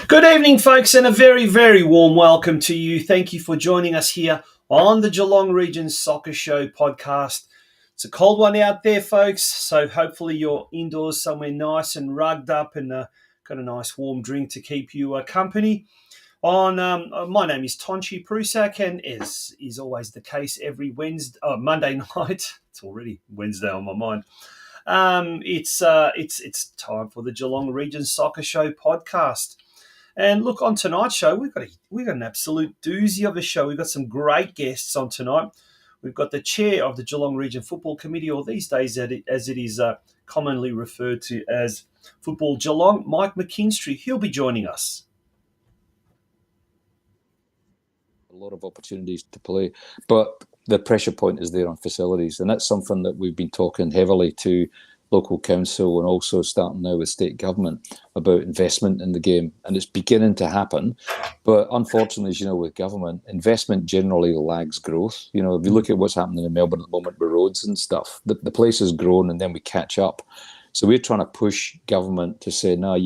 Good evening, folks, and a very, very warm welcome to you. Thank you for joining us here on the Geelong Region Soccer Show podcast. It's a cold one out there, folks, so hopefully you're indoors somewhere nice and rugged up and got a nice warm drink to keep you company. My name is Tonchi Prusak, and as is always the case every Monday night, it's already Wednesday on my mind. It's time for the Geelong Region Soccer Show podcast. And look, on tonight's show, we've got an absolute doozy of a show. We've got some great guests on tonight. We've got the chair of the Geelong Region Football Committee, or these days as it is commonly referred to as Football Geelong, Mike McKinstry. He'll be joining us. A lot of opportunities to play, but the pressure point is there on facilities, and that's something that we've been talking heavily to local council and also starting now with state government about investment in the game, and it's beginning to happen. But unfortunately, as you know, with government, investment generally lags growth. You know, if you look at what's happening in Melbourne at the moment with roads and stuff, the place has grown and then we catch up. So we're trying to push government to say, no,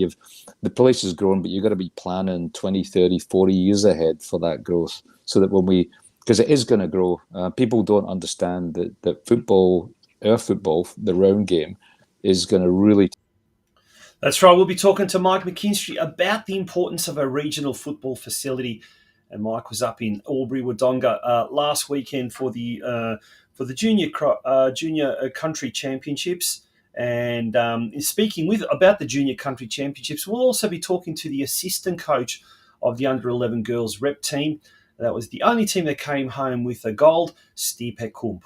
the place has grown, but you've got to be planning 20, 30, 40 years ahead for that growth, so that because it is going to grow, people don't understand that football, our football, the round game, is going to really... That's right. We'll be talking to Mike McKinstry about the importance of a regional football facility. And Mike was up in Albury, Wodonga last weekend for the junior country championships. And in speaking with about the junior country championships, we'll also be talking to the assistant coach of the under 11 girls rep team. That was the only team that came home with a gold, Stipe Kump.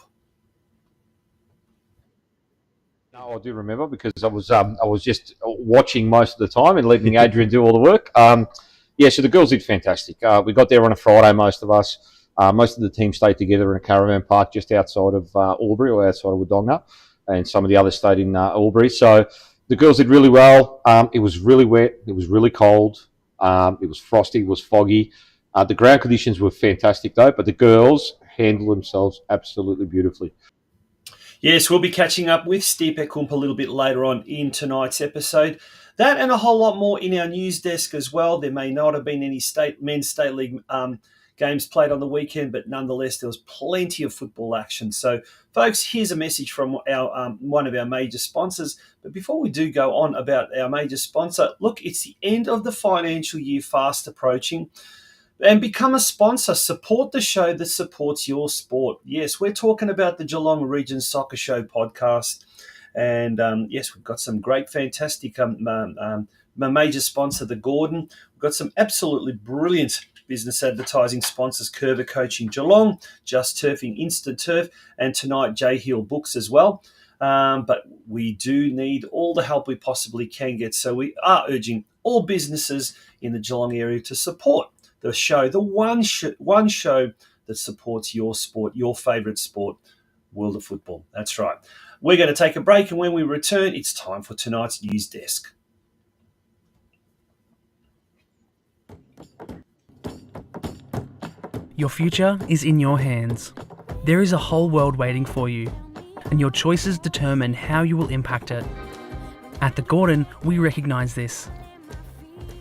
No, I do remember because I was just watching most of the time and letting Adrian do all the work. Yeah, so the girls did fantastic. We got there on a Friday, most of us. Most of the team stayed together in a caravan park just outside of Albury or outside of Wodonga, and some of the others stayed in Albury. So the girls did really well. It was really wet. It was really cold. It was frosty. It was foggy. The ground conditions were fantastic though, but the girls handled themselves absolutely beautifully. Yes, we'll be catching up with Stipe Kump a little bit later on in tonight's episode. That and a whole lot more in our news desk as well. There may not have been any men's state league games played on the weekend, but nonetheless, there was plenty of football action. So, folks, here's a message from our one of our major sponsors. But before we do go on about our major sponsor, look, it's the end of the financial year fast approaching. And become a sponsor. Support the show that supports your sport. Yes, we're talking about the Geelong Region Soccer Show podcast. And yes, we've got some great, fantastic major sponsor, the Gordon. We've got some absolutely brilliant business advertising sponsors, Curva Coaching Geelong, Just Turfing, Instant Turf, and tonight J Hill Books as well. But we do need all the help we possibly can get. So we are urging all businesses in the Geelong area to support the show, the one show that supports your sport, your favourite sport, World of Football. That's right. We're going to take a break, and when we return, it's time for tonight's news desk. Your future is in your hands. There is a whole world waiting for you, and your choices determine how you will impact it. At the Gordon, we recognise this.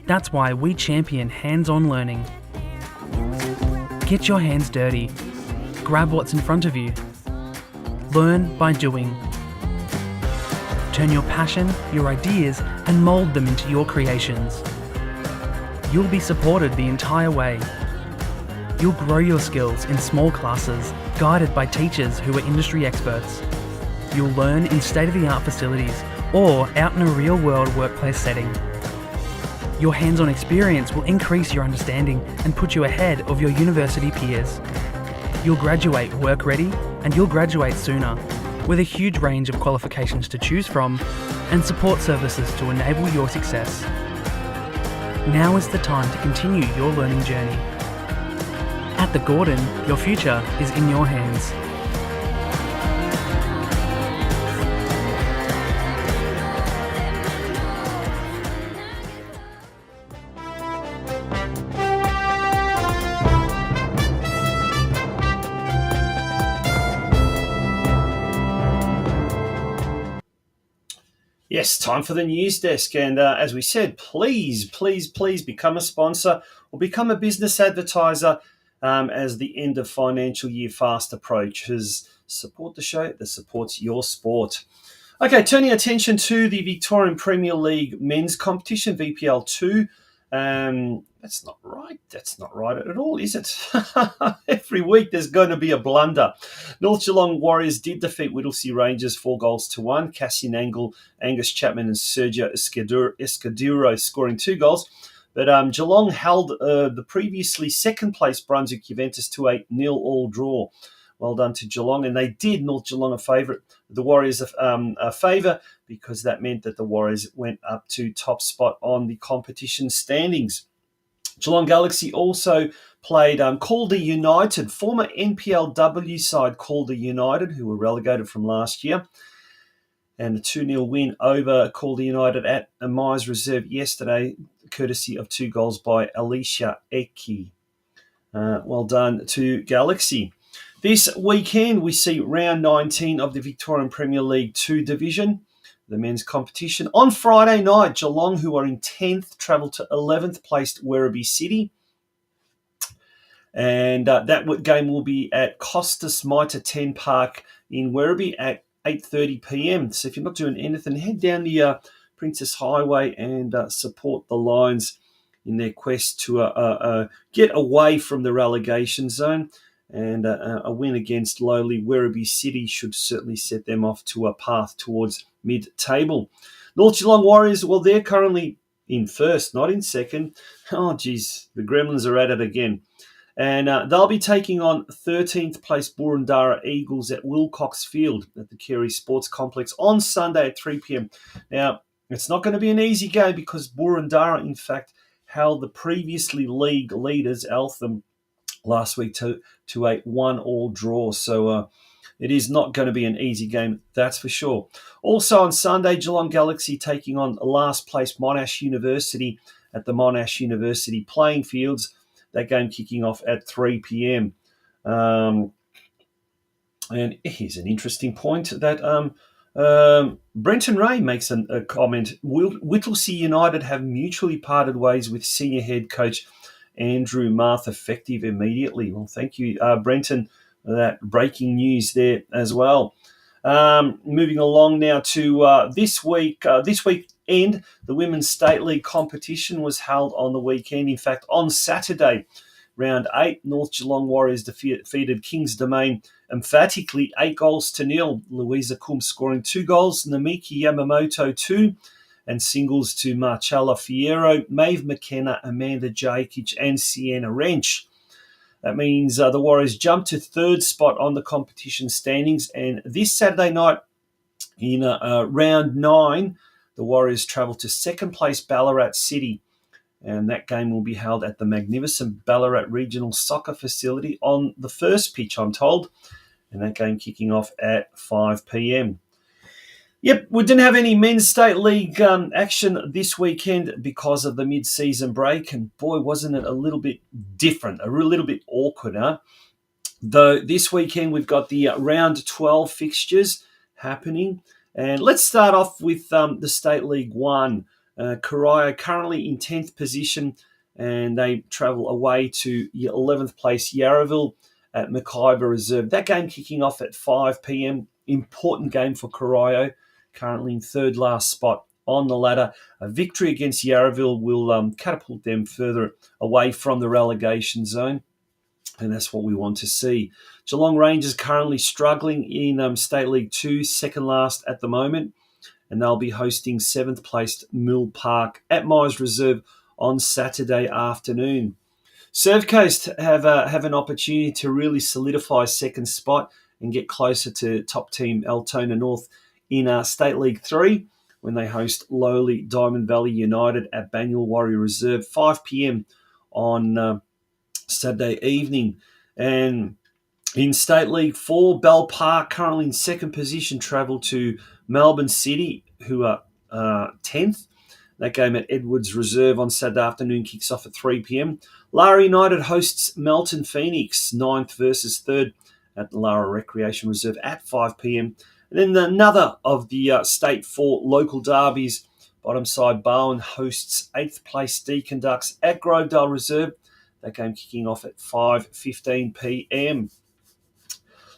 That's why we champion hands-on learning. Get your hands dirty. Grab what's in front of you. Learn by doing. Turn your passion, your ideas, and mould them into your creations. You'll be supported the entire way. You'll grow your skills in small classes, guided by teachers who are industry experts. You'll learn in state-of-the-art facilities or out in a real-world workplace setting. Your hands-on experience will increase your understanding and put you ahead of your university peers. You'll graduate work-ready, and you'll graduate sooner, with a huge range of qualifications to choose from and support services to enable your success. Now is the time to continue your learning journey. At the Gordon, your future is in your hands. Yes, time for the news desk. And as we said, please become a sponsor or become a business advertiser as the end of financial year fast approaches. Support the show that supports your sport. Okay, turning attention to the Victorian Premier League men's competition, VPL 2. That's not right. That's not right at all, is it? Every week there's going to be a blunder. North Geelong Warriors did defeat Whittlesea Rangers 4-1. Cassian Angle, Angus Chapman and Sergio Escudero scoring 2 goals. But Geelong held the previously second-place Brunswick Juventus to a 0-0 draw. Well done to Geelong, and they did North Geelong a favour, the Warriors a favour, because that meant that the Warriors went up to top spot on the competition standings. Geelong Galaxy also played Calder United, former NPLW side Calder United, who were relegated from last year. And a 2-0 win over Calder United at Myers Reserve yesterday, courtesy of 2 goals by Alicia Eki. Well done to Galaxy. This weekend, we see round 19 of the Victorian Premier League 2 division, the men's competition. On Friday night, Geelong, who are in 10th, travel to 11th placed Werribee City. And that game will be at Costas Mitre 10 Park in Werribee at 8:30 p.m. So if you're not doing anything, head down the Princess Highway and support the Lions in their quest to get away from the relegation zone. And a win against lowly Werribee City should certainly set them off to a path towards mid-table. North Geelong Warriors, well, they're currently in first, not in second. Oh, geez, the Gremlins are at it again. And they'll be taking on 13th place Boroondara Eagles at Wilcox Field at the Carey Sports Complex on Sunday at 3 p.m. Now, it's not going to be an easy game because Boroondara, in fact, held the previously league leaders, Eltham, last week to a 1-1 draw. So it is not going to be an easy game, that's for sure. Also on Sunday, Geelong Galaxy taking on last place Monash University at the Monash University playing fields. That game kicking off at 3 p.m. And here's an interesting point that Brenton Ray makes a comment. Whittlesea United have mutually parted ways with senior head coach Andrew Marth effective immediately. Well, thank you, Brenton, for that breaking news there as well. Moving along now to this week. This weekend, the Women's State League competition was held on the weekend. In fact, on Saturday, round 8, North Geelong Warriors defeated Kings Domain emphatically 8-0. Louisa Kum scoring 2 goals, Namiki Yamamoto 2, and singles to Marcella Fierro, Maeve McKenna, Amanda Jakic, and Sienna Wrench. That means the Warriors jumped to third spot on the competition standings. And this Saturday night in round 9, the Warriors travel to second place Ballarat City. And that game will be held at the magnificent Ballarat Regional Soccer Facility on the first pitch, I'm told. And that game kicking off at 5 p.m. Yep, we didn't have any Men's State League action this weekend because of the mid-season break. And boy, wasn't it a little bit different, a little bit awkward, huh? Though this weekend we've got the round 12 fixtures happening. And let's start off with the State League 1. Corio currently in 10th position, and they travel away to 11th place Yarraville at Mackayba Reserve. That game kicking off at 5 p.m. Important game for Corio, currently in third last spot on the ladder. A victory against Yarraville will catapult them further away from the relegation zone, and that's what we want to see. Geelong Rangers currently struggling in State League 2, second last at the moment, and they'll be hosting 7th placed Mill Park at Myers Reserve on Saturday afternoon. Surf Coast have an opportunity to really solidify second spot and get closer to top team Altona North in State League 3 when they host lowly Diamond Valley United at Banyule Warrior Reserve, 5 p.m. on Saturday evening. And in State League 4, Bell Park, currently in second position, travel to Melbourne City, who are 10th. That game at Edwards Reserve on Saturday afternoon kicks off at 3 p.m. Lara United hosts Melton Phoenix, 9th versus 3rd at the Lara Recreation Reserve at 5 p.m. And then another of the State 4 local derbies, bottom side Bowen hosts 8th place Deakin Ducks at Grovedale Reserve. That game kicking off at 5:15 p.m.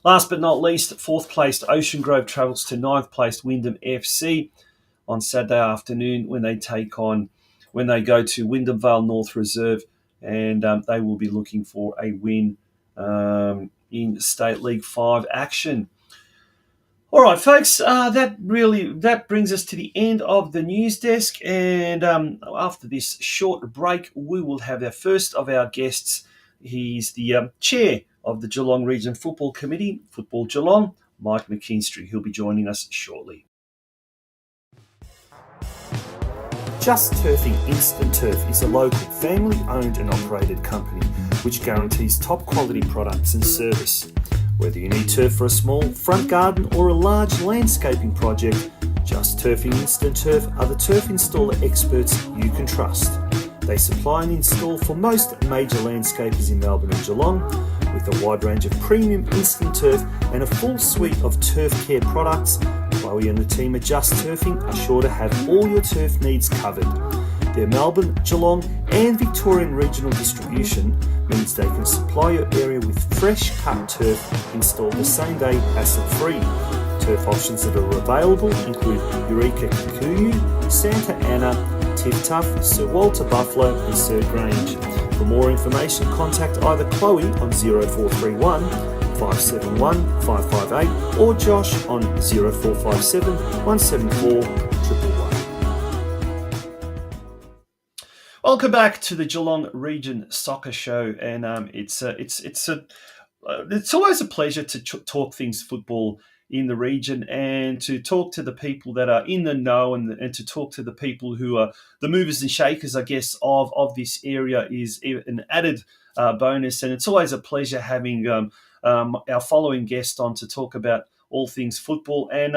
Last but not least, 4th placed Ocean Grove travels to 9th placed Wyndham FC on Saturday afternoon when they go to Wyndham Vale North Reserve, and they will be looking for a win in State League 5 action. All right, folks, that brings us to the end of the news desk, and after this short break, we will have our first of our guests. He's the chair of the Geelong Region Football Committee, Football Geelong, Mike McKinstry. He'll be joining us shortly. Just Turfing Instant Turf is a local family-owned and operated company which guarantees top-quality products and service. Whether you need turf for a small front garden or a large landscaping project, Just Turfing Instant Turf are the turf installer experts you can trust. They supply and install for most major landscapers in Melbourne and Geelong, with a wide range of premium instant turf and a full suite of turf care products. Chloe and the team at Just Turfing are sure to have all your turf needs covered. Their Melbourne, Geelong and Victorian regional distribution means they can supply your area with fresh cut turf installed the same day, hassle-free. turf options that are available include Eureka Kikuyu, Santa Ana, Tiff Tuff, Sir Walter Buffalo and Sir Grange. For more information, contact either Chloe on 0431 571 558 or Josh on 0457 174 111. Welcome back to the Geelong Region Soccer Show, and it's always a pleasure to talk things football in the region and to talk to the people that are in the know and to talk to the people who are the movers and shakers, I guess, of this area is an added bonus. And it's always a pleasure having our following guest on to talk about all things football. And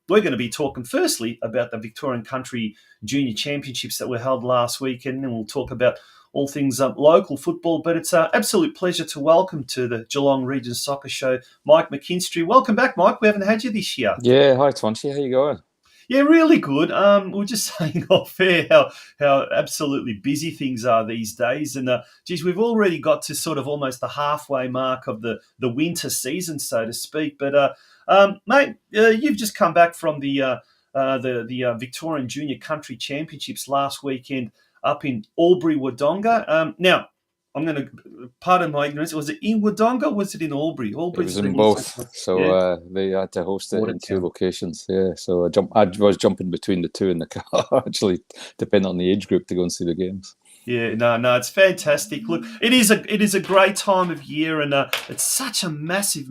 we're going to be talking firstly about the Victorian Country Junior Championships that were held last week, and then we'll talk about all things local football. But it's an absolute pleasure to welcome to the Geelong Region Soccer Show Mike McKinstry. Welcome back, Mike. We haven't had you this year. Yeah, hi Twanchy, how you going? Yeah, really good. We were just saying off air how absolutely busy things are these days. And, we've already got to sort of almost the halfway mark of the winter season, so to speak. But, mate, you've just come back from the Victorian Junior Country Championships last weekend up in Albury, Wodonga. Now, I'm going to, pardon my ignorance, was it in Wodonga or was it in Albury? It was in both, so they had to host it in two locations. Yeah, so I was jumping between the two in the car, actually, depending on the age group, to go and see the games. Yeah, no, it's fantastic. Look, it is a great time of year, and it's such a massive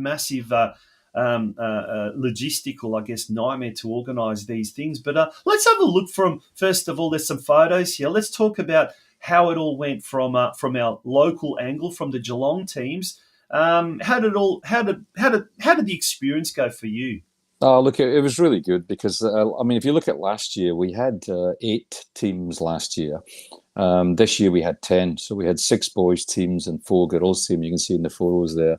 logistical, I guess, nightmare to organise these things. But let's have a look from, first of all, there's some photos here. Let's talk about how it all went from our local angle, from the Geelong teams. How did the experience go for you? Oh, look, it was really good because, if you look at last year, we had 8 teams last year. This year we had 10. So we had 6 boys teams and 4 girls teams. You can see in the photos there.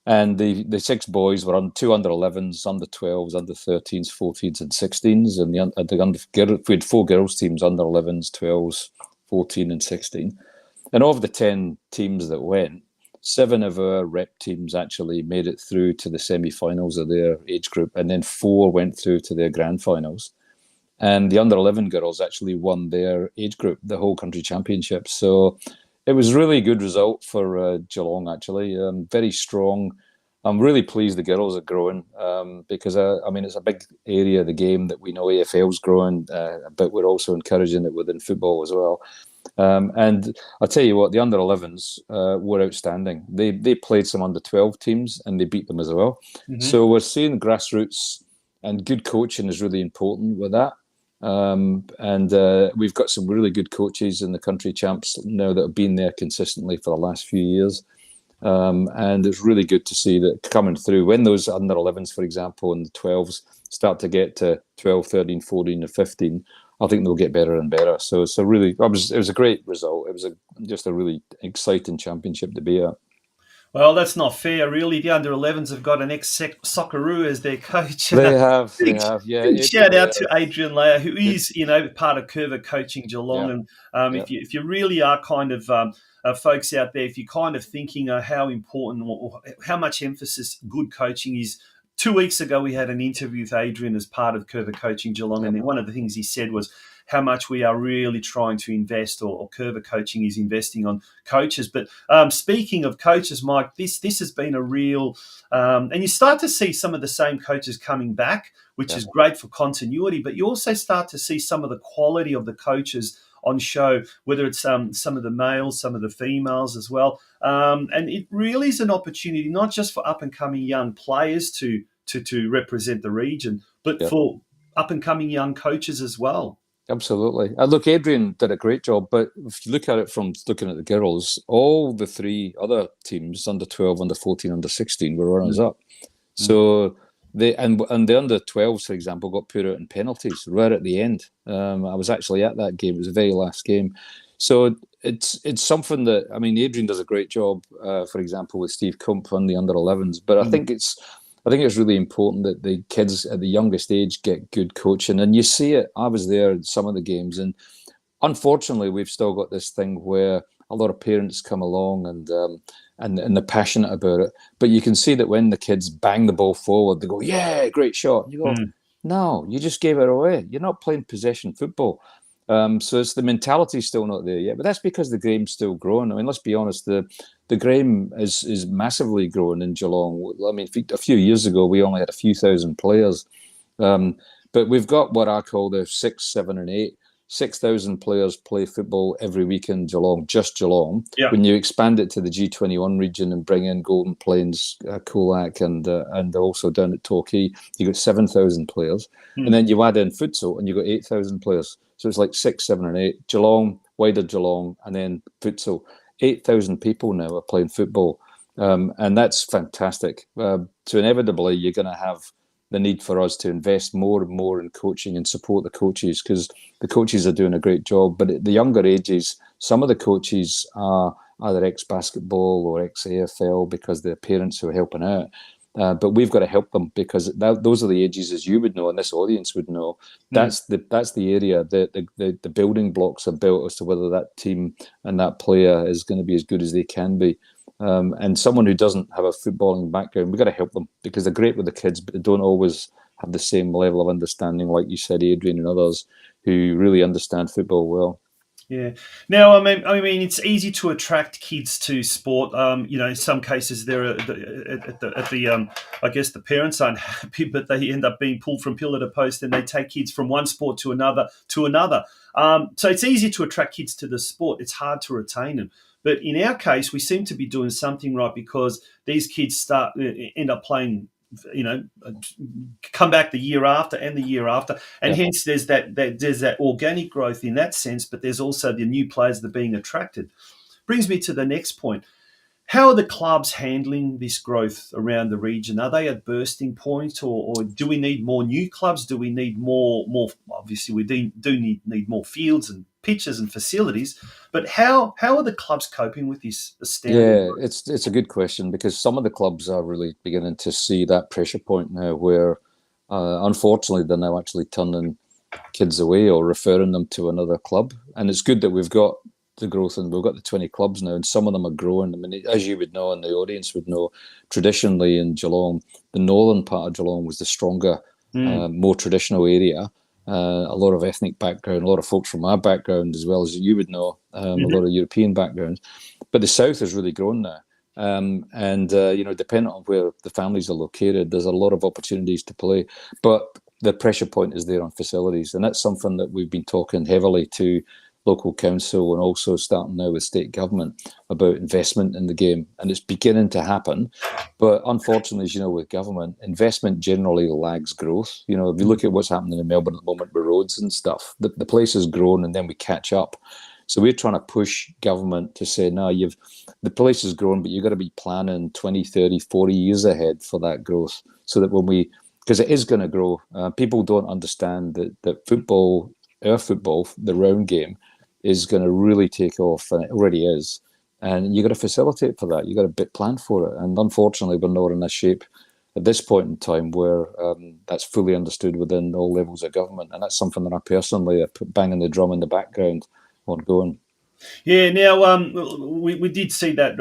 And the 6 boys were on 2 under 11s, under 12s, under 13s, 14s, and 16s. And we had 4 girls teams, under 11s, 12s, 14, and 16. And of the 10 teams that went, 7 of our rep teams actually made it through to the semi-finals of their age group, and then 4 went through to their grand finals. And the under 11 girls actually won their age group, the whole country championship. So it was a really good result for Geelong, actually. Very strong. I'm really pleased the girls are growing because, it's a big area of the game that we know AFL's growing, but we're also encouraging it within football as well. And I'll tell you what, the under 11s were outstanding. They played some under 12 teams and they beat them as well. Mm-hmm. So we're seeing grassroots, and good coaching is really important with that. We've got some really good coaches in the country champs now that have been there consistently for the last few years. And it's really good to see that coming through when those under 11s, for example, and the 12s start to get to 12, 13, 14 and 15, I think they'll get better and better. So it was a great result. It was just a really exciting championship to be at. Well, that's not fair, really. The under 11s have got an ex-Socceroo as their coach. They have, yeah. Shout out to Adrian Leah, who is, part of Curva Coaching Geelong. Yeah. And if you really are kind of folks out there, if you're kind of thinking how important or how much emphasis good coaching is. 2 weeks ago, we had an interview with Adrian as part of Curva Coaching Geelong, and one of the things he said was how much we are really trying to invest, or Curva Coaching is investing on coaches. But speaking of coaches, Mike, this has been a real, and you start to see some of the same coaches coming back, which is great for continuity, but you also start to see some of the quality of the coaches on show, whether it's some of the males, some of the females as well. And it really is an opportunity, not just for up-and-coming young players to represent the region, but for up-and-coming young coaches as well. Absolutely. Look, Adrian did a great job, but if you look at it from looking at the girls, all the 3 other teams, under 12, under 14, under 16, were runners up. So the under 12s, for example, got put out in penalties right at the end. I was actually at that game. It was the very last game. So it's something that, Adrian does a great job, for example, with Steve Kump on the under 11s. But I think it's really important that the kids at the youngest age get good coaching. And you see it. I was there in some of the games, and unfortunately, we've still got this thing where a lot of parents come along and they're passionate about it. But you can see that when the kids bang the ball forward, they go, "Yeah, great shot." And you go, "No, you just gave it away. You're not playing possession football." So it's the mentality still not there yet. But that's because the game's still growing. I mean, let's be honest, the game is massively growing in Geelong. I mean, a few years ago, we only had a few thousand players. But we've got what I call the 6, 7, and 8. 6,000 players play football every week in Geelong, just Geelong. Yeah. When you expand it to the G21 region and bring in Golden Plains, Colac, and also down at Torquay, you got 7,000 players. And then you add in futsal and you got 8,000 players. So it's like 6, 7, and 8. Geelong, wider Geelong, and then futsal. 8,000 people now are playing football. And that's fantastic. So inevitably, you're going to have the need for us to invest more and more in coaching and support the coaches, because the coaches are doing a great job. But at the younger ages, some of the coaches are either ex-basketball or ex-AFL because they're parents who are helping out. But we've got to help them, because those are the ages, as you would know and this audience would know. That's the area that the building blocks are built as to whether that team and that player is going to be as good as they can be. And someone who doesn't have a footballing background, we've got to help them, because they're great with the kids, but they don't always have the same level of understanding, like you said, Adrian, and others who really understand football well. Yeah. Now, I mean, it's easy to attract kids to sport. In some cases, I guess the parents aren't happy, but they end up being pulled from pillar to post, and they take kids from one sport to another. So it's easy to attract kids to the sport. It's hard to retain them. But in our case, we seem to be doing something right, because these kids end up playing, come back the year after and the year after, and hence there's that organic growth in that sense. But there's also the new players that are being attracted. Brings me to the next point. How are the clubs handling this growth around the region? Are they at bursting point, or do we need more new clubs? Do we need more? Obviously, we do need more fields and pitches and facilities. But how are the clubs coping with this astounding growth? It's a good question, because some of the clubs are really beginning to see that pressure point now, where unfortunately they're now actually turning kids away or referring them to another club. And it's good that we've got the growth, and we've got the 20 clubs now, and some of them are growing. I mean, as you would know and the audience would know, traditionally in Geelong, the northern part of Geelong was the stronger, more traditional area. A lot of ethnic background, a lot of folks from our background, as well as you would know, a lot of European backgrounds. But the south has really grown now. Depending on where the families are located, there's a lot of opportunities to play. But the pressure point is there on facilities. And that's something that we've been talking heavily to local council, and also starting now with state government, about investment in the game. And it's beginning to happen. But unfortunately, as you know, with government, investment generally lags growth. You know, if you look at what's happening in Melbourne at the moment with roads and stuff, the place has grown and then we catch up. So we're trying to push government to say, no, the place has grown, but you've got to be planning 20, 30, 40 years ahead for that growth, so that because it is going to grow. People don't understand that football, our football, the round game, is going to really take off, and it already is. And you've got to facilitate for that. You've got to plan for it. And unfortunately, we're not in a shape at this point in time where that's fully understood within all levels of government. And that's something that I personally put banging the drum in the background ongoing. Yeah, now we did see that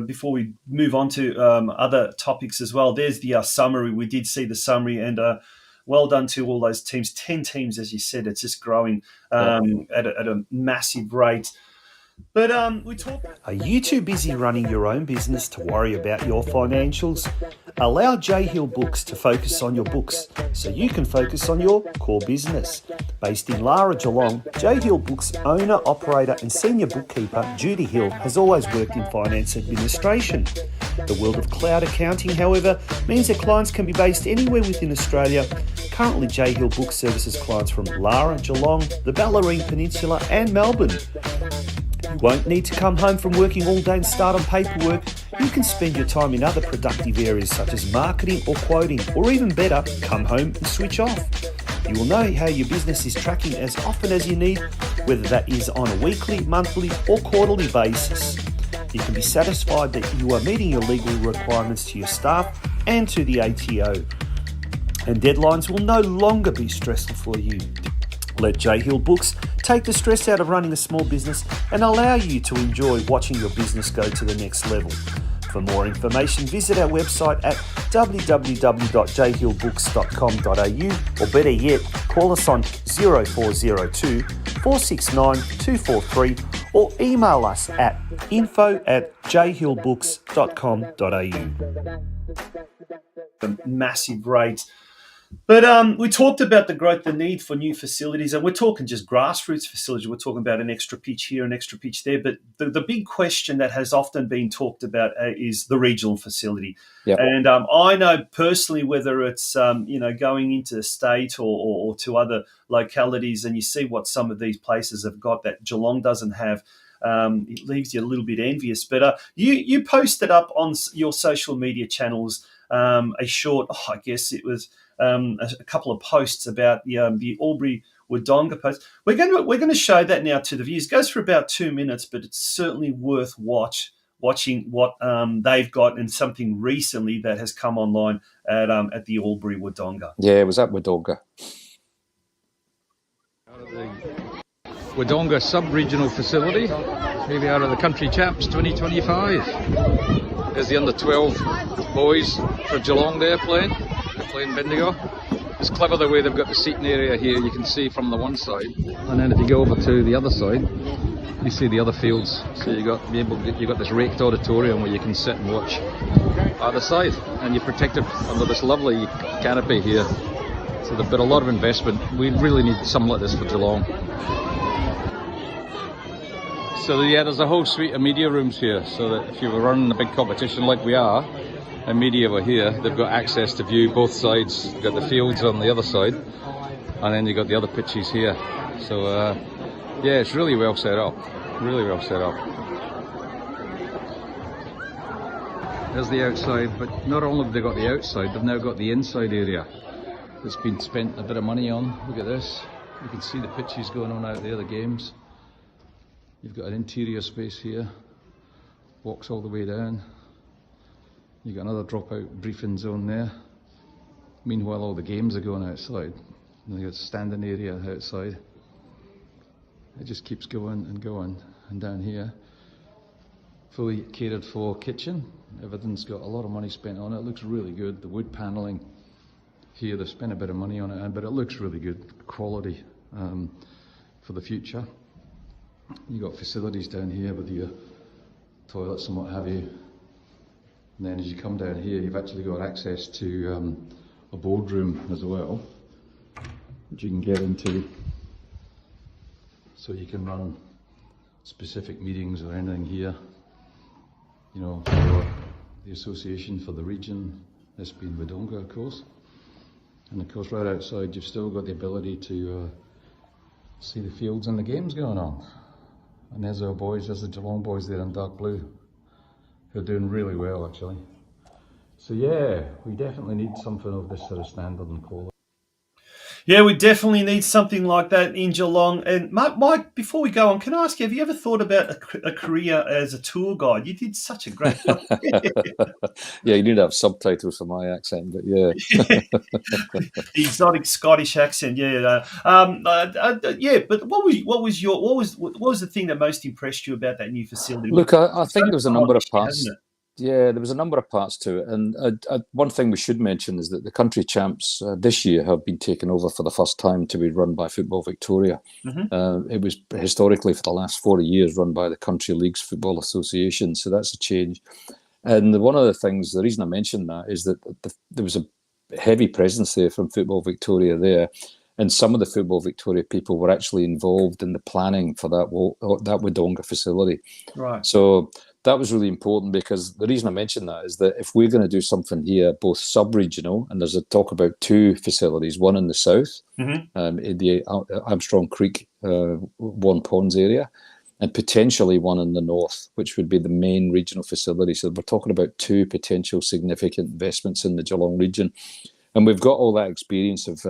before we move on to other topics as well. There's the summary. We did see the summary, and well done to all those teams. 10 teams, as you said. It's just growing at a massive rate. But we talk. Are you too busy running your own business to worry about your financials? Allow J Hill Books to focus on your books, so you can focus on your core business. Based in Lara, Geelong, J Hill Books owner, operator and senior bookkeeper Judy Hill has always worked in finance administration. The world of cloud accounting, however, means that clients can be based anywhere within Australia. Currently, J Hill Books services clients from Lara, Geelong, the Bellarine Peninsula and Melbourne. You won't need to come home from working all day and start on paperwork. You can spend your time in other productive areas such as marketing or quoting, or even better, come home and switch off. You will know how your business is tracking as often as you need, whether that is on a weekly, monthly or quarterly basis. You can be satisfied that you are meeting your legal requirements to your staff and to the ATO. And deadlines will no longer be stressful for you. Let J Hill Books take the stress out of running a small business and allow you to enjoy watching your business go to the next level. For more information, visit our website at www.jhillbooks.com.au, or better yet, call us on 0402 469 243 or email us at info@jhillbooks.com.au. Massive rates. But we talked about the growth, the need for new facilities, and we're talking just grassroots facilities. We're talking about an extra pitch here, an extra pitch there. But the big question that has often been talked about is the regional facility. Yep. And I know personally, whether it's going into the state or to other localities, and you see what some of these places have got that Geelong doesn't have. It leaves you a little bit envious. But you posted up on your social media channels a short, I guess it was a couple of posts about the Albury Wodonga post. We're going to show that now to the viewers. It goes for about 2 minutes, but it's certainly worth watching what they've got, and something recently that has come online at the Albury Wodonga. Yeah, it was at Wodonga. Wodonga sub-regional facility, maybe out of the Country Champs 2025. There's the under-12 boys for Geelong there playing Bendigo. It's clever the way they've got the seating area here, you can see from the one side, and then if you go over to the other side, you see the other fields. So you got this raked auditorium where you can sit and watch either side, and you're protected under this lovely canopy here. So they've got a lot of investment. We really need something like this for Geelong. So yeah, there's a whole suite of media rooms here, so that if you were running a big competition like we are, and media were here, they've got access to view both sides. You've got the fields on the other side, and then you've got the other pitches here. So yeah, it's really well set up, really well set up. There's the outside, but not only have they got the outside, they've now got the inside area that's been spent a bit of money on. Look at this, you can see the pitches going on out there, the games. You've got an interior space here, walks all the way down. You've got another dropout briefing zone there. Meanwhile, all the games are going outside. And you've got a standing area outside. It just keeps going and going. And down here, fully catered for kitchen. Everything's got a lot of money spent on it. It looks really good. The wood panelling here, they've spent a bit of money on it, but it looks really good quality for the future. You've got facilities down here with your toilets and what have you. And then as you come down here, you've actually got access to a boardroom as well, which you can get into, so you can run specific meetings or anything here, you know, for the association, for the region, this being Wodonga, of course. And of course, right outside, you've still got the ability to see the fields and the games going on. And there's our boys, there's the Geelong boys there in dark blue, who are doing really well actually. So yeah, we definitely need something of this sort of standard and quality. Yeah, we definitely need something like that in Geelong. And Mike, before we go on, can I ask you, have you ever thought about a career as a tour guide? You did such a great job. Yeah, you need to have subtitles for my accent, but yeah. Exotic Scottish accent, yeah. Yeah, but what was the thing that most impressed you about that new facility? Look, I think there was a number of parts. Yeah, there was a number of parts to it, and one thing we should mention is that the Country Champs this year have been taken over for the first time to be run by Football Victoria. Mm-hmm. It was historically for the last 40 years run by the Country Leagues Football Association, so that's a change. And one of the things, the reason I mentioned that is that there was a heavy presence there from Football Victoria there, and some of the Football Victoria people were actually involved in the planning for that Wodonga facility. Right. So that was really important, because the reason I mentioned that is that if we're going to do something here, both sub-regional, and there's a talk about two facilities, one in the south, mm-hmm. In the Armstrong Creek, One Ponds area, and potentially one in the north, which would be the main regional facility. So we're talking about two potential significant investments in the Geelong region. And we've got all that experience of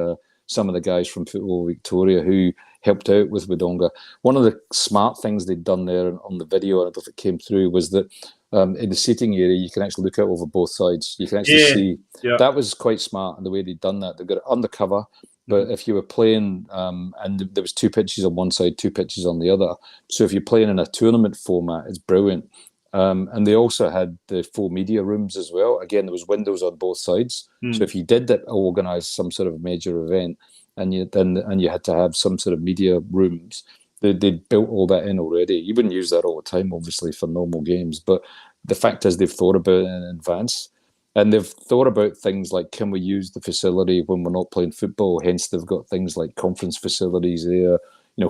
some of the guys from Football Victoria who helped out with Wodonga. One of the smart things they'd done there on the video, I don't know if it came through, was that in the seating area, you can actually look out over both sides. You can actually see. Yeah. That was quite smart in the way they'd done that. They've got it undercover, But if you were playing, and there was 2 pitches on one side, 2 pitches on the other, so if you're playing in a tournament format, it's brilliant. And they also had the 4 media rooms as well. Again, there was windows on both sides. So if you did organise some sort of major event, and you had to have some sort of media rooms, they'd built all that in already. You wouldn't use that all the time, obviously, for normal games. But the fact is, they've thought about it in advance. And they've thought about things like, can we use the facility when we're not playing football? Hence, they've got things like conference facilities there.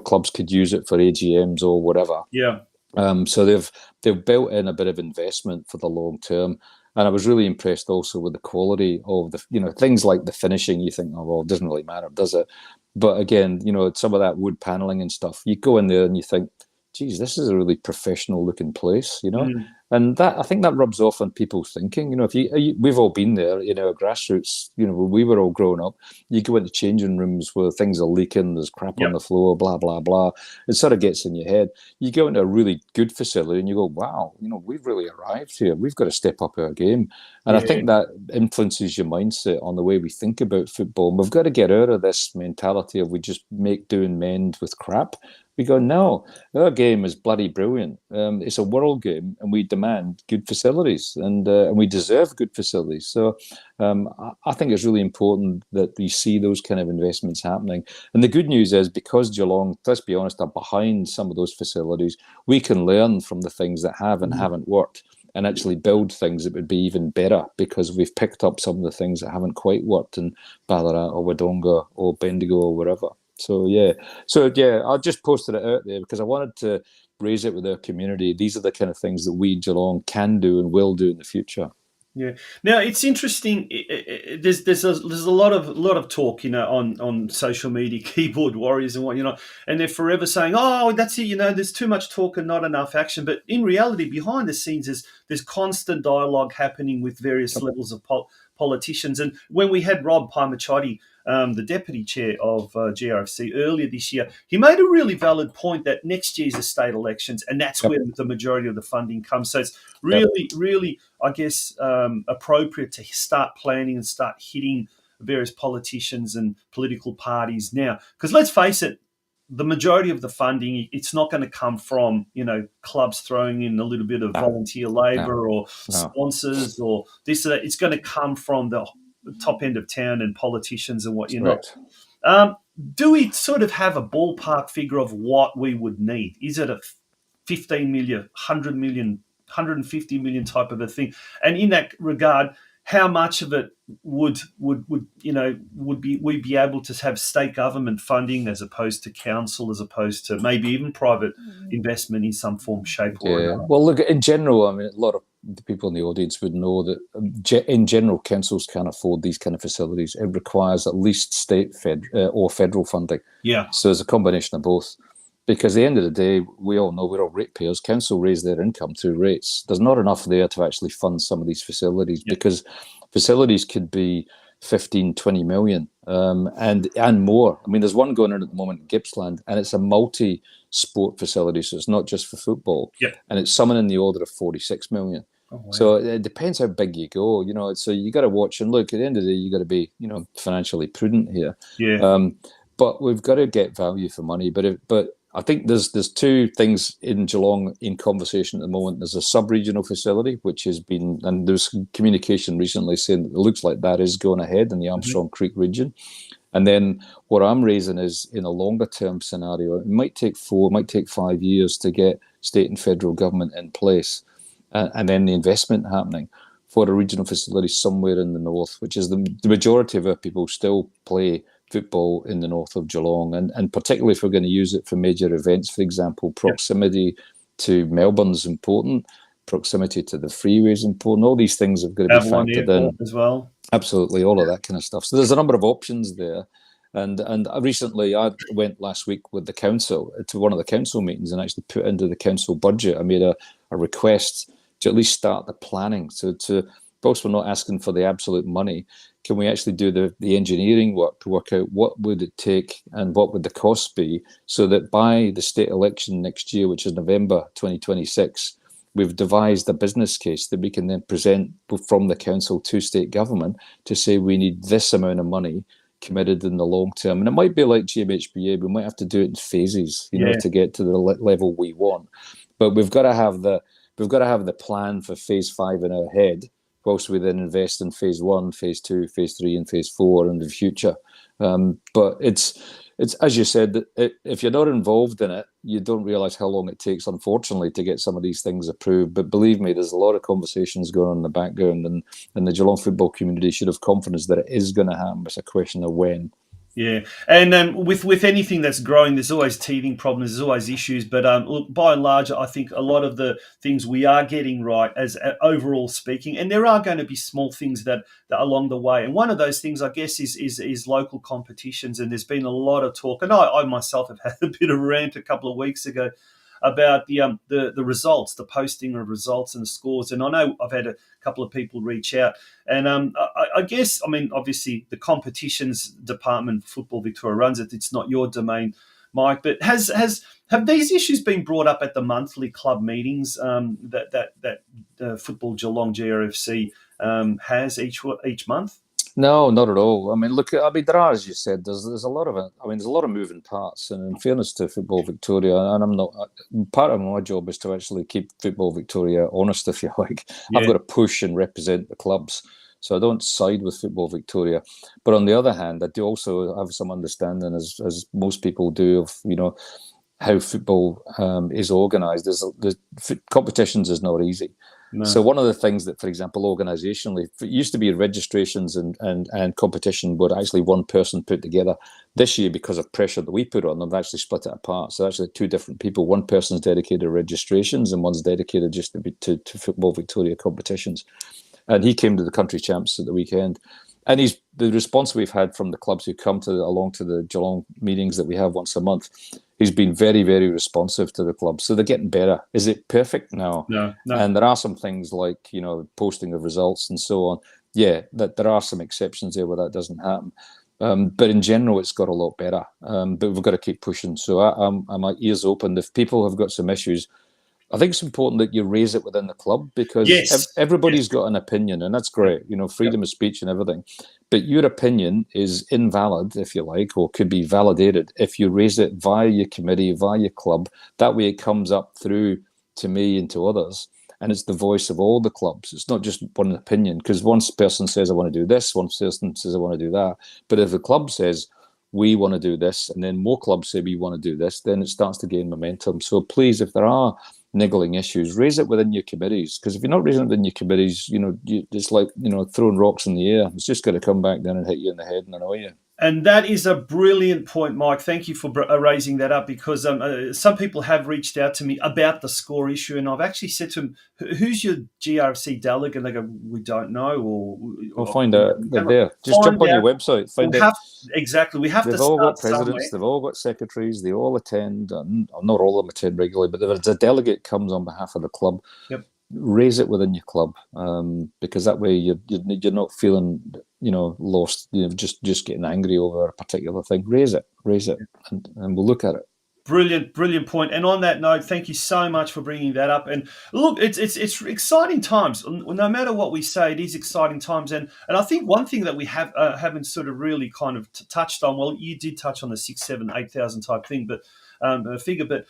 Clubs could use it for AGMs or whatever. Yeah. So they've built in a bit of investment for the long term. And I was really impressed also with the quality of the, things like the finishing. You think, oh, well, it doesn't really matter, does it? But again, some of that wood paneling and stuff, you go in there and you think, geez, this is a really professional looking place, And that, I think that rubs off on people's thinking. We've all been there, grassroots, when we were all growing up. You go into changing rooms where things are leaking, there's crap on the floor, blah, blah, blah. It sort of gets in your head. You go into a really good facility and you go, wow, we've really arrived here. We've got to step up our game. And I think that influences your mindset on the way we think about football. And we've got to get out of this mentality of we just make do and mend with crap. We go, no, our game is bloody brilliant. It's a world game, and we demand good facilities, and we deserve good facilities. So I think it's really important that we see those kind of investments happening. And the good news is, because Geelong, let's be honest, are behind some of those facilities, we can learn from the things that have and haven't worked, and actually build things that would be even better, because we've picked up some of the things that haven't quite worked in Ballarat or Wodonga or Bendigo or wherever. So I just posted it out there because I wanted to raise it with our community. These are the kind of things that we, Geelong, can do and will do in the future. Yeah. Now it's interesting. There's a lot of talk, on social media, keyboard warriors and what, and they're forever saying, oh, that's it. There's too much talk and not enough action. But in reality, behind the scenes, there's constant dialogue happening with various levels of politicians. And when we had Rob Palmaciotti, the deputy chair of GRFC, earlier this year, he made a really valid point that next year's the state elections, and that's where the majority of the funding comes. So it's really, I guess, appropriate to start planning and start hitting various politicians and political parties now. Because let's face it, the majority of the funding, it's not going to come from, clubs throwing in a little bit of volunteer labour or sponsors or this or that. It's going to come from the top end of town and politicians and what do we sort of have a ballpark figure of what we would need? Is it a 15 million, 100 million, 150 million type of a thing? And in that regard, how much of it would we be able to have state government funding as opposed to council, as opposed to maybe even private investment in some form, shape, or another? Well, look, in general, I mean, a lot of the people in the audience would know that in general, councils can't afford these kind of facilities. It requires at least state, or federal funding. Yeah. So it's a combination of both. Because at the end of the day, we all know we're all ratepayers. Council raise their income through rates. There's not enough there to actually fund some of these facilities, because facilities could be 15, 20 million and more. I mean, there's one going on at the moment in Gippsland, and it's a multi-sport facility, so it's not just for football. Yeah. And it's something in the order of 46 million. Oh, wow. So it depends how big you go, so you got to watch and look. At the end of the day, you got to be, financially prudent here. Yeah. But we've got to get value for money. But I think there's 2 things in Geelong in conversation at the moment. There's a sub-regional facility, which has been, and there's communication recently saying that it looks like that is going ahead in the Armstrong Creek region. And then what I'm raising is, in a longer term scenario, it might take 4, it might take 5 years to get state and federal government in place, and then the investment happening for a regional facility somewhere in the north, which is the majority of our people still play football in the north of Geelong, and particularly if we're going to use it for major events, for example, proximity to Melbourne's important, proximity to the freeway is important. All these things have got to be factored in as well. Absolutely, all of that kind of stuff. So there's a number of options there. And recently, I went last week with the council to one of the council meetings and actually put into the council budget. I made a request to at least start the planning. So whilst we're not asking for the absolute money, can we actually do the engineering work to work out what would it take and what would the cost be, so that by the state election next year, which is November 2026, we've devised a business case that we can then present from the council to state government to say we need this amount of money committed in the long term. And it might be like GMHBA, we might have to do it in phases, you know, Yeah. to get to the level we want. But we've got to have the plan for phase 5 in our head, whilst we then invest in phase 1, phase 2, phase 3, and phase 4 in the future. But it's as you said, if you're not involved in it, you don't realise how long it takes, unfortunately, to get some of these things approved. But believe me, there's a lot of conversations going on in the background, and the Geelong football community should have confidence that it is going to happen. It's a question of when. Yeah, and with anything that's growing, there's always teething problems, there's always issues. But look, by and large, I think a lot of the things we are getting right, as overall speaking, and there are going to be small things that along the way. And one of those things, I guess, is local competitions. And there's been a lot of talk, and I myself have had a bit of a rant a couple of weeks ago about the results, the posting of results and scores. And I know I've had a couple of people reach out, and I guess, I mean, obviously the competitions department, Football Victoria runs it. It's not your domain, Mike, but have these issues been brought up at the monthly club meetings that Football Geelong GRFC has each month? No, not at all. I mean, look, there are, as you said, there's a lot of it. I mean, there's a lot of moving parts. And in fairness to Football Victoria, and I'm not, part of my job is to actually keep Football Victoria honest, if you like. Yeah. I've got to push and represent the clubs. So I don't side with Football Victoria. But on the other hand, I do also have some understanding, as most people do, of, you know, how football is organised. The competitions is not easy. No. So one of the things that, for example, organisationally, it used to be registrations and competition were actually one person put together. This year, because of pressure that we put on them, they've actually split it apart. So actually 2 different people. One person's dedicated to registrations and one's dedicated just to Football Victoria competitions. And he came to the country champs at the weekend. And the response we've had from the clubs who come along to the Geelong meetings that we have once a month, he's been very, very responsive to the club. So they're getting better. Is it perfect? No. No. And there are some things like, you know, posting of results and so on. Yeah, that there are some exceptions there where that doesn't happen. But in general, it's got a lot better. But we've got to keep pushing. So I'm my ears open. If people have got some issues, I think it's important that you raise it within the club, because everybody's got an opinion, and that's great, you know, freedom of speech and everything. But your opinion is invalid, if you like, or could be validated if you raise it via your committee, via your club. That way it comes up through to me and to others, and it's the voice of all the clubs. It's not just one opinion, because one person says, I want to do this, one person says, I want to do that. But if the club says, we want to do this, and then more clubs say we want to do this, then it starts to gain momentum. So please, if there are niggling issues, raise it within your committees, because if you're not raising it within your committees, you know, it's like, you know, throwing rocks in the air. It's just going to come back down and hit you in the head and annoy you. And that is a brilliant point, Mike. Thank you for raising that up, because some people have reached out to me about the score issue, and I've actually said to them, "Who's your GRC delegate?" And they go, "We don't know." Or we'll find out. They're there. Just jump on your website. Find out. Exactly. We have to. They've all got presidents. Somewhere. They've all got secretaries. They all attend. Not all of them attend regularly, but there's a delegate comes on behalf of the club. Yep. Raise it within your club, because that way you're not feeling, you know, lost, you know, just getting angry over a particular thing. Raise it, and we'll look at it. Brilliant point. And on that note, thank you so much for bringing that up. And look, it's exciting times. No matter what we say, it is exciting times. And I think one thing that we haven't sort of really kind of touched on. Well, you did touch on the 6,000, 7,000, 8,000 type thing, but. Figure, but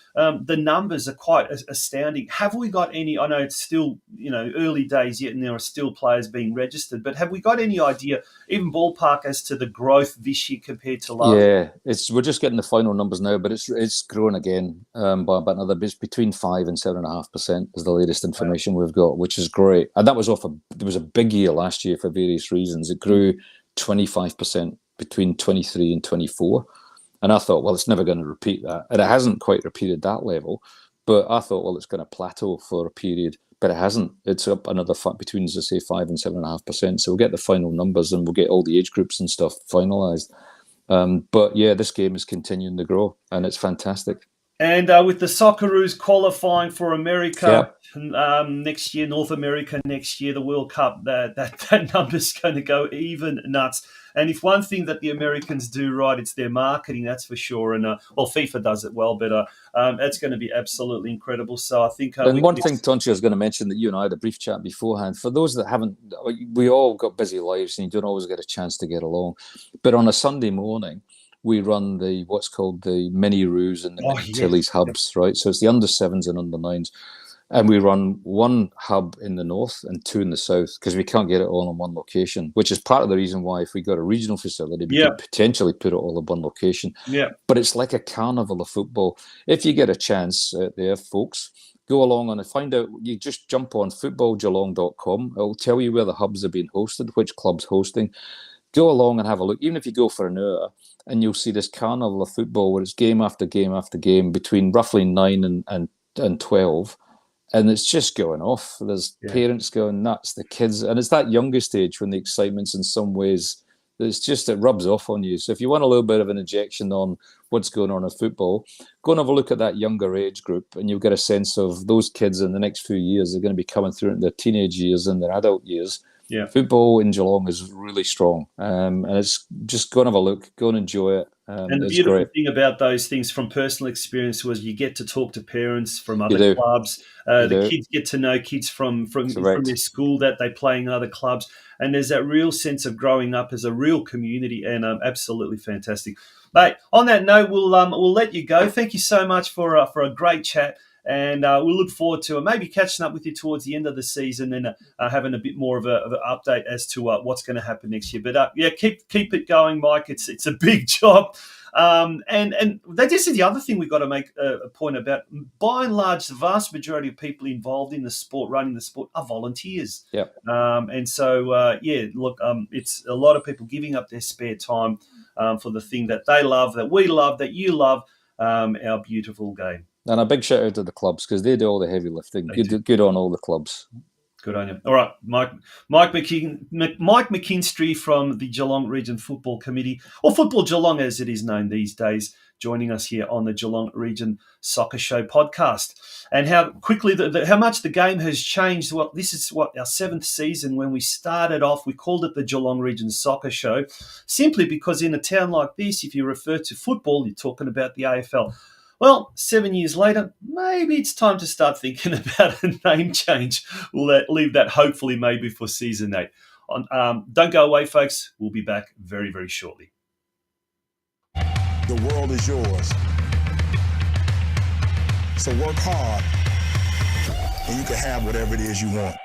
the numbers are quite astounding. Have we got any? I know it's still, you know, early days yet, and there are still players being registered. But have we got any idea, even ballpark, as to the growth this year compared to last? Yeah, we're just getting the final numbers now, but it's grown again by about another. It's between 5% and 7.5% is the latest information we've got, which is great. And that was there was a big year last year for various reasons. It grew 25% between 23 and 24. And I thought, well, it's never going to repeat that. And it hasn't quite repeated that level. But I thought, well, it's going to plateau for a period. But it hasn't. It's up another between, as I say, 5% and 7.5%. So we'll get the final numbers and we'll get all the age groups and stuff finalised. But yeah, this game is continuing to grow and it's fantastic. And with the Socceroos qualifying for America next year, North America next year, the World Cup, that number's going to go even nuts. And if one thing that the Americans do right, it's their marketing, that's for sure. And FIFA does it well, but it's going to be absolutely incredible. So I think. And one thing, Tonchi, I was going to mention that you and I had a brief chat beforehand. For those that haven't, we all got busy lives, and you don't always get a chance to get along. But on a Sunday morning, we run what's called the mini roos and the mini Tilly's hubs, right? So it's the under sevens and under nines. And we run one hub in the north and two in the south because we can't get it all in one location, which is part of the reason why if we got a regional facility, we could potentially put it all in one location. Yeah. But it's like a carnival of football. If you get a chance out there, folks, go along and find out. You just jump on footballgeelong.com. It'll tell you where the hubs are being hosted, which club's hosting. Go along and have a look. Even if you go for an hour, and you'll see this carnival of football where it's game after game after game between roughly 9 and 12. And it's just going off. There's parents going nuts, the kids. And it's that youngest age when the excitement's in some ways, it rubs off on you. So if you want a little bit of an injection on what's going on in football, go and have a look at that younger age group and you'll get a sense of those kids in the next few years are going to be coming through in their teenage years and their adult years. Yeah. Football in Geelong is really strong. And it's just go and have a look, go and enjoy it. And the beautiful thing about those things from personal experience was you get to talk to parents from other clubs. The kids get to know kids from their school that they play in other clubs. And there's that real sense of growing up as a real community and absolutely fantastic. Mate, on that note, we'll let you go. Thank you so much for a great chat. And we'll look forward to maybe catching up with you towards the end of the season and having a bit more of an update as to what's going to happen next year. But keep it going, Mike. It's a big job. And this is the other thing we've got to make a point about. By and large, the vast majority of people involved in the sport, running the sport, are volunteers. Yep. And so, it's a lot of people giving up their spare time for the thing that they love, that we love, that you love, our beautiful game. And a big shout out to the clubs because they do all the heavy lifting. Good on all the clubs. Good on you. All right, Mike McKinstry from the Geelong Region Football Committee, or Football Geelong as it is known these days, joining us here on the Geelong Region Soccer Show podcast. And how quickly, how much the game has changed. Well, this is our 7th season. When we started off, we called it the Geelong Region Soccer Show, simply because in a town like this, if you refer to football, you're talking about the AFL. Well, 7 years later, maybe it's time to start thinking about a name change. We'll leave that hopefully maybe for season 8. Don't go away, folks. We'll be back very, very shortly. The world is yours. So work hard, and you can have whatever it is you want.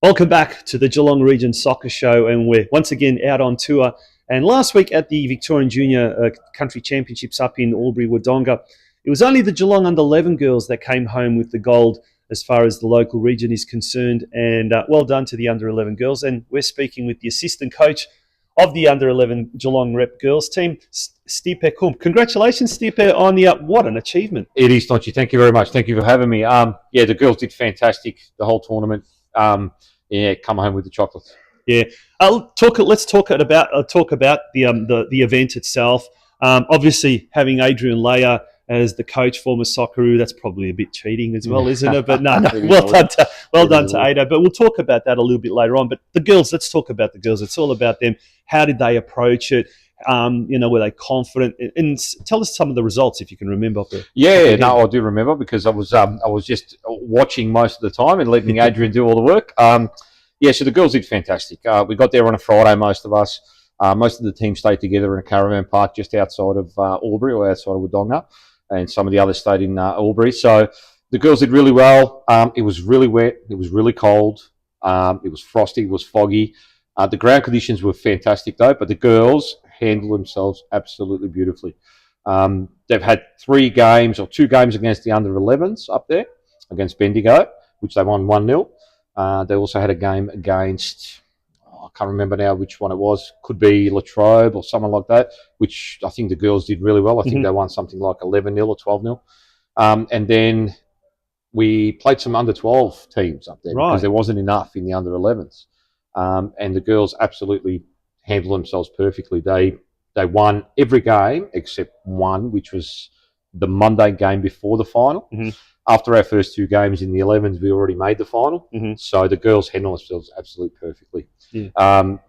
Welcome back to the Geelong Region Soccer Show, and we're once again out on tour. And last week at the Victorian Junior Country Championships up in Albury, Wodonga, it was only the Geelong Under-11 girls that came home with the gold as far as the local region is concerned. And well done to the Under-11 girls. And we're speaking with the assistant coach of the Under-11 Geelong Rep girls team, Stipe Kump. Congratulations, Stipe, on the what an achievement. It is, Tonchi. Thank you very much. Thank you for having me. The girls did fantastic the whole tournament. Come home with the chocolates. Yeah, let's talk about the event itself. Obviously, having Adrian Leia as the coach, former Socceroo, that's probably a bit cheating as well, isn't it? But no, well done to Ada. But we'll talk about that a little bit later on. But the girls, let's talk about the girls. It's all about them. How did they approach it? Were they confident? And tell us some of the results if you can remember. Yeah, no, I do remember because I was just watching most of the time and letting Adrian do all the work. So the girls did fantastic. We got there on a Friday, most of us. Most of the team stayed together in a caravan park just outside of Albury or outside of Wodonga, and some of the others stayed in Albury. So the girls did really well. It was really wet. It was really cold. It was frosty. It was foggy. The ground conditions were fantastic though, but the girls handled themselves absolutely beautifully. They've had 2 games against the under-11s up there, against Bendigo, which they won 1-0. They also had a game against, I can't remember now which one it was, could be Latrobe or someone like that, which I think the girls did really well. I think they won something like 11-0 or 12-0. And then we played some under-12 teams up there because there wasn't enough in the under-11s. And the girls absolutely handled themselves perfectly. They won every game except one, which was the Monday game before the final. After our first 2 games in the 11s, we already made the final. So the girls handled themselves absolutely perfectly.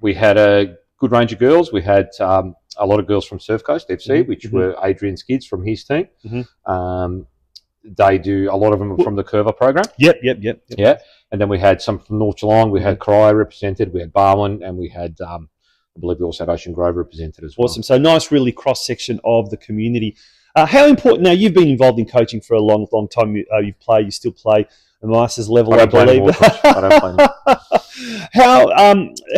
We had a good range of girls. We had a lot of girls from Surf Coast FC, which were Adrian's kids from his team. They do, a lot of them are from the Curver program. Yep. Yeah. And then we had some from North Geelong. We had Cryer represented. We had Barwon, and we had, I believe we also had Ocean Grove represented as well. Awesome. So nice, really cross-section of the community. How important, now you've been involved in coaching for a long, long time. You still play a master's level, I believe. I don't play anymore.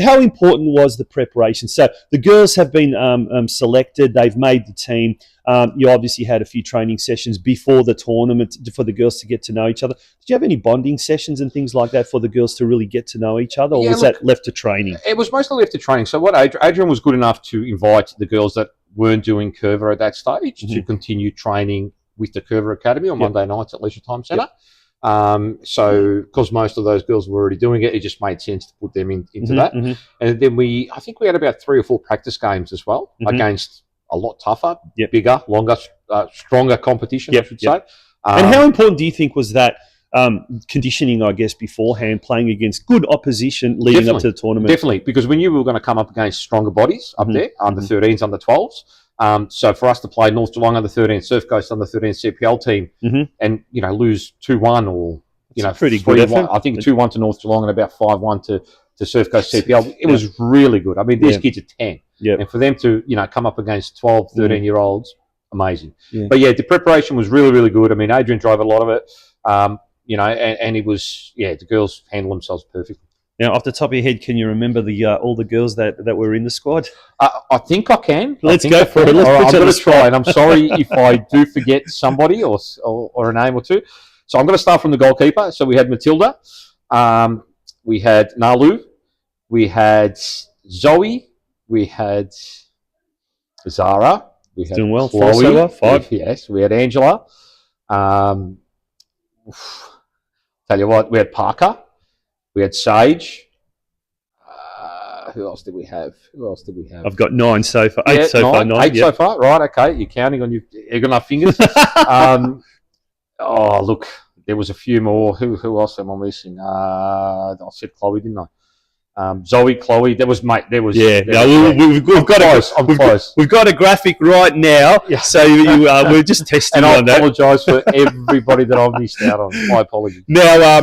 How important was the preparation? So the girls have been selected. They've made the team. You obviously had a few training sessions before the tournament for the girls to get to know each other. Did you have any bonding sessions and things like that for the girls to really get to know each other, or was that left to training? It was mostly left to training. So what Adrian was good enough to invite the girls that weren't doing Curver at that stage to continue training with the Curver Academy on Monday nights at Leisure Time Centre. So because most of those girls were already doing it, it just made sense to put them into that. And then I think we had about 3 or 4 practice games as well against a lot tougher, bigger, longer, stronger competition, I should say. And how important do you think was that conditioning, I guess, beforehand, playing against good opposition leading up to the tournament? Definitely, because we knew we were going to come up against stronger bodies up there, under 13s, under 12s. So for us to play North Geelong under 13, Surf Coast under 13 CPL team, and lose 2-1 or pretty good effort. I think 2-1 to North Geelong and about 5-1 to Surf Coast CPL. It was really good. I mean, these kids are 10, and for them to come up against 12, 13-year-olds, amazing. But the preparation was really, really good. I mean, Adrian drove a lot of it. And it was, the girls handled themselves perfectly. Now, off the top of your head, can you remember all the girls that were in the squad? I think I can. Let's go for it. I'm going to try, and I'm sorry if I do forget somebody or a name or two. So I'm going to start from the goalkeeper. So we had Matilda, we had Nalu, we had Zoe, we had Zara, we had doing well. Chloe, 5. Yes, we had Angela. Tell you what, we had Parker, we had Sage. Who else did we have? I've got 9 so far. 8 so far. 9. 8 so far. Right. Okay. You're counting on your enough fingers. Look, there was a few more. Who else am I missing? I said Chloe, didn't I? Zoe, Chloe. We've got close. We've got a graphic right now, so we're just testing and on that. I apologise for everybody that I've missed out on. My apologies. Now,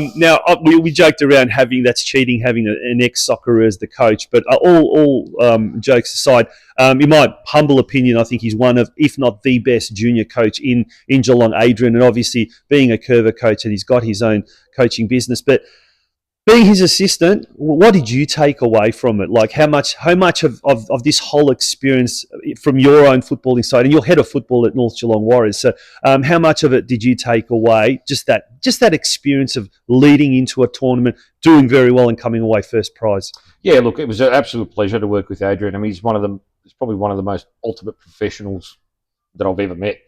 we joked around that's cheating, having an ex-soccerer as the coach, but all jokes aside, in my humble opinion, I think he's one of, if not the best junior coach in Geelong, Adrian, and obviously being a Curver coach, and he's got his own coaching business, but being his assistant, what did you take away from it? Like how much of this whole experience from your own footballing side, and you're head of football at North Geelong Warriors, so how much of it did you take away? Just that experience of leading into a tournament, doing very well, and coming away first prize. Yeah, look, it was an absolute pleasure to work with Adrian. I mean, he's probably one of the most ultimate professionals that I've ever met.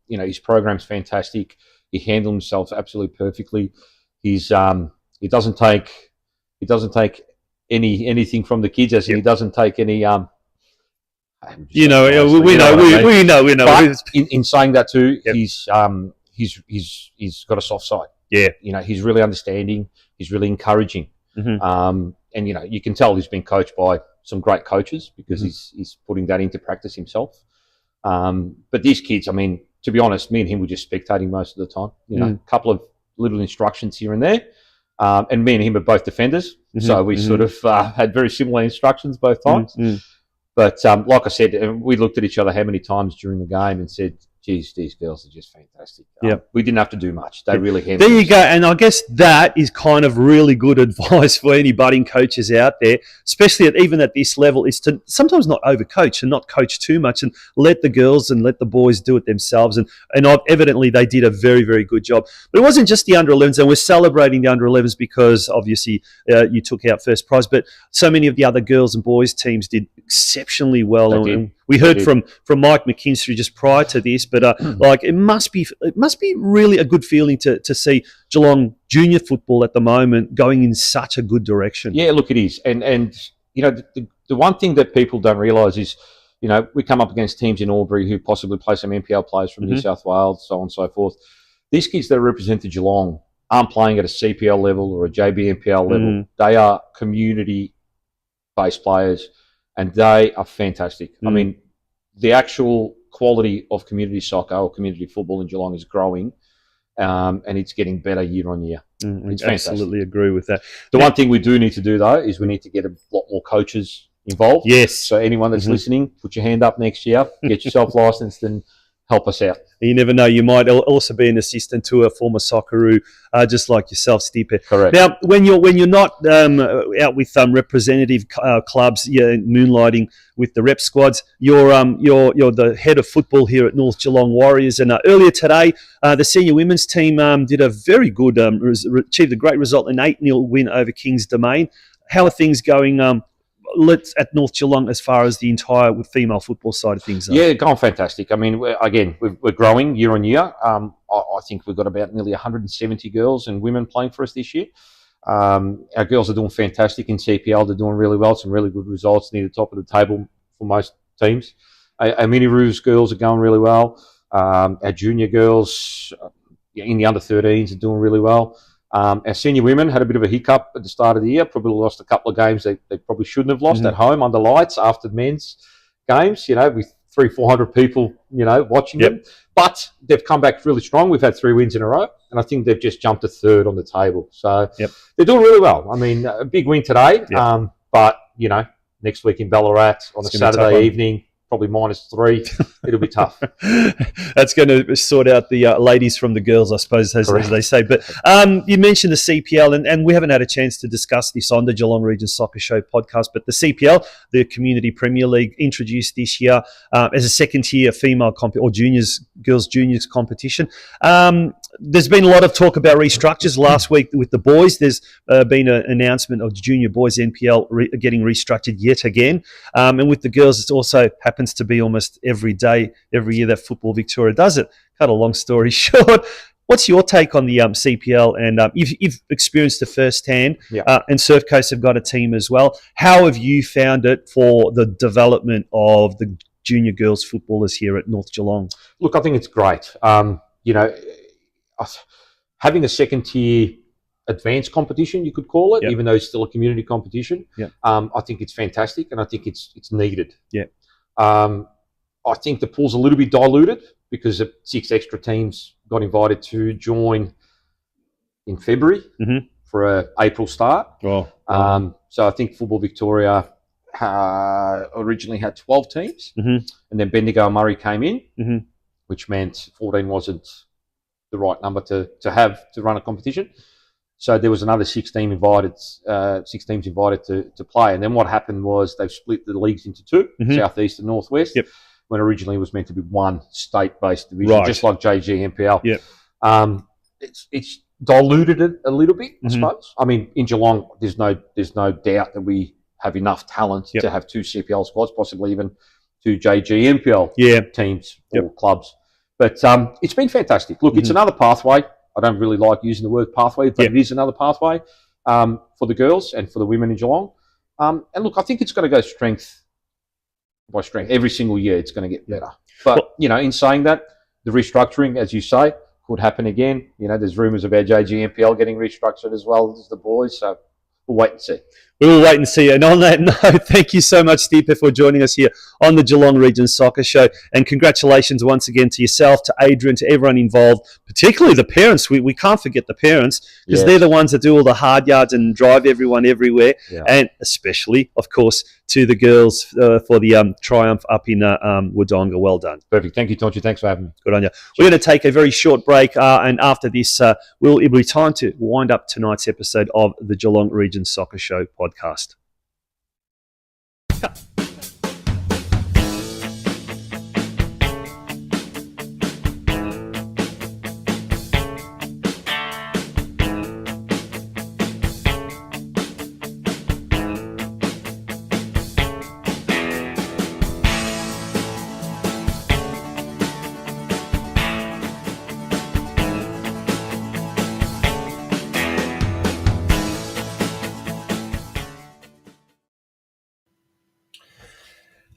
His program's fantastic. He handled himself absolutely perfectly. He doesn't take anything from the kids, as he doesn't take any. We know. But in saying that too, he's got a soft side. Yeah, he's really understanding. He's really encouraging. And you can tell he's been coached by some great coaches because he's putting that into practice himself. But these kids, I mean, to be honest, me and him were just spectating most of the time. You know, a couple of little instructions here and there. And me and him are both defenders, so we sort of had very similar instructions both times. But like I said, we looked at each other how many times during the game and said, geez, these girls are just fantastic. We didn't have to do much. They really handled There you go. And I guess that is kind of really good advice for any budding coaches out there, especially even at this level, is to sometimes not overcoach and not coach too much and let the girls and let the boys do it themselves. And evidently they did a very, very good job. But it wasn't just the under-11s, and we're celebrating the under-11s because obviously you took out first prize, but so many of the other girls and boys teams did exceptionally well. And we heard from Mike McKinstry just prior to this, but like it must be really a good feeling to see Geelong junior football at the moment going in such a good direction. Yeah, look, it is, and you know the one thing that people don't realise is, you know, we come up against teams in Albury who possibly play some NPL players from New South Wales, so on and so forth. These kids that represent Geelong aren't playing at a CPL level or a JBNPL level. They are community-based players, and they are fantastic. I mean, the actual quality of community soccer or community football in Geelong is growing, and it's getting better year on year. It's fantastic. Absolutely agree with that. The one thing we do need to do, though, is we need to get a lot more coaches involved. Yes. So anyone that's listening, put your hand up next year, get yourself licensed and help us out. You never know. You might also be an assistant to a former Socceroo, just like yourself, Stipe. Correct. Now, when you're not out with representative clubs, moonlighting with the rep squads, you're the head of football here at North Geelong Warriors. And earlier today, the senior women's team did a very good, achieved a great result, an 8-0 win over Kings Domain. How are things going? At North Geelong as far as the entire female football side of things are? Yeah, going fantastic. I mean, we're growing year on year. I think we've got about nearly 170 girls and women playing for us this year. Our girls are doing fantastic in CPL. They're doing really well. Some really good results near the top of the table for most teams. Our Mini Roos girls are going really well. Our junior girls in the under 13s are doing really well. Our senior women had a bit of a hiccup at the start of the year, probably lost a couple of games they probably shouldn't have lost at home under lights after men's games, you know, with 300-400 people, you know, watching them. But they've come back really strong. We've had 3 wins in a row, and I think they've just jumped to 3rd on the table. So they're doing really well. I mean, a big win today, but, you know, next week in Ballarat on a Saturday evening, probably -3. It'll be tough. That's going to sort out the ladies from the girls, I suppose, as they say. But you mentioned the CPL, and we haven't had a chance to discuss this on the Geelong Region Soccer Show podcast, but the CPL, the Community Premier League, introduced this year as a second-tier female or girls juniors competition. There's been a lot of talk about restructures. Last week with the boys, there's been an announcement of junior boys NPL getting restructured yet again. And with the girls, it also happens to be almost every year that Football Victoria does it. Cut a long story short, what's your take on the CPL? And you've experienced it firsthand, and Surf Coast have got a team as well. How have you found it for the development of the junior girls footballers here at North Geelong? Look, I think it's great. You know, having a second-tier advanced competition, you could call it, even though it's still a community competition. I think it's fantastic, and I think it's needed. I think the pool's a little bit diluted because 6 extra teams got invited to join in February for an April start. So I think Football Victoria originally had 12 teams, and then Bendigo and Murray came in, which meant 14 wasn't the right number to have to run a competition. So there was another 6 teams invited to play. And then what happened was they've split the leagues into 2, Southeast and Northwest, when originally it was meant to be 1 state-based division, just like JGNPL. It's diluted it a little bit, I suppose. I mean, in Geelong, there's no doubt that we have enough talent to have 2 CPL squads, possibly even 2 JGNPL teams or clubs. But it's been fantastic. Look, it's another pathway. I don't really like using the word pathway, but it is another pathway for the girls and for the women in Geelong. And look, I think it's going to go strength by strength. Every single year it's going to get better. But, you know, in saying that, the restructuring, as you say, could happen again. You know, there's rumours about JGNPL getting restructured as well as the boys. So we'll wait and see. we'll wait and see. And on that note, thank you so much, Stipe, for joining us here on the Geelong Region Soccer Show. And congratulations once again to yourself, to Adrian, to everyone involved, particularly the parents. We can't forget the parents, because they're the ones that do all the hard yards and drive everyone everywhere. Yeah. And especially, of course, to the girls for the triumph up in Wodonga. Well done. Perfect. Thank you, Tonchi. Thanks for having me. Good on you. We're going to take a very short break, and after this, it will be time to wind up tonight's episode of the Geelong Region Soccer Show podcast.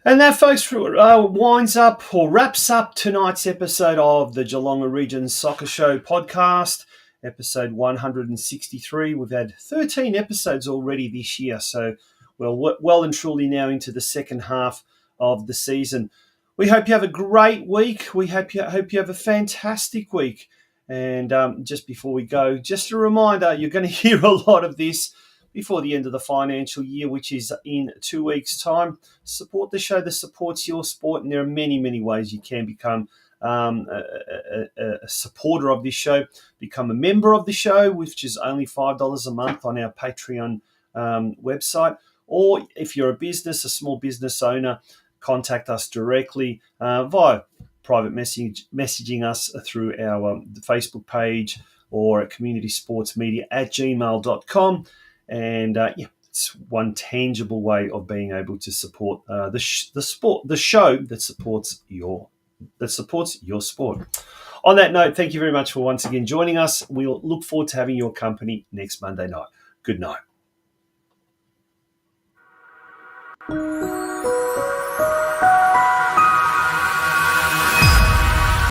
And that, folks, winds up or wraps up tonight's episode of the Geelong Region Soccer Show podcast, episode 163. We've had 13 episodes already this year, so we're well and truly now into the second half of the season. We hope you have a great week. We hope you have a fantastic week. And just before we go, just a reminder, you're going to hear a lot of this before the end of the financial year, which is in 2 weeks' time. Support the show that supports your sport, and there are many, many ways you can become a supporter of this show. Become a member of the show, which is only $5 a month on our Patreon website. Or if you're a small business owner, contact us directly via private messaging us through our Facebook page or at communitysportsmedia@gmail.com. And it's one tangible way of being able to support the show that supports your sport. On that note, thank you very much for once again joining us. We'll look forward to having your company next Monday night. Good night.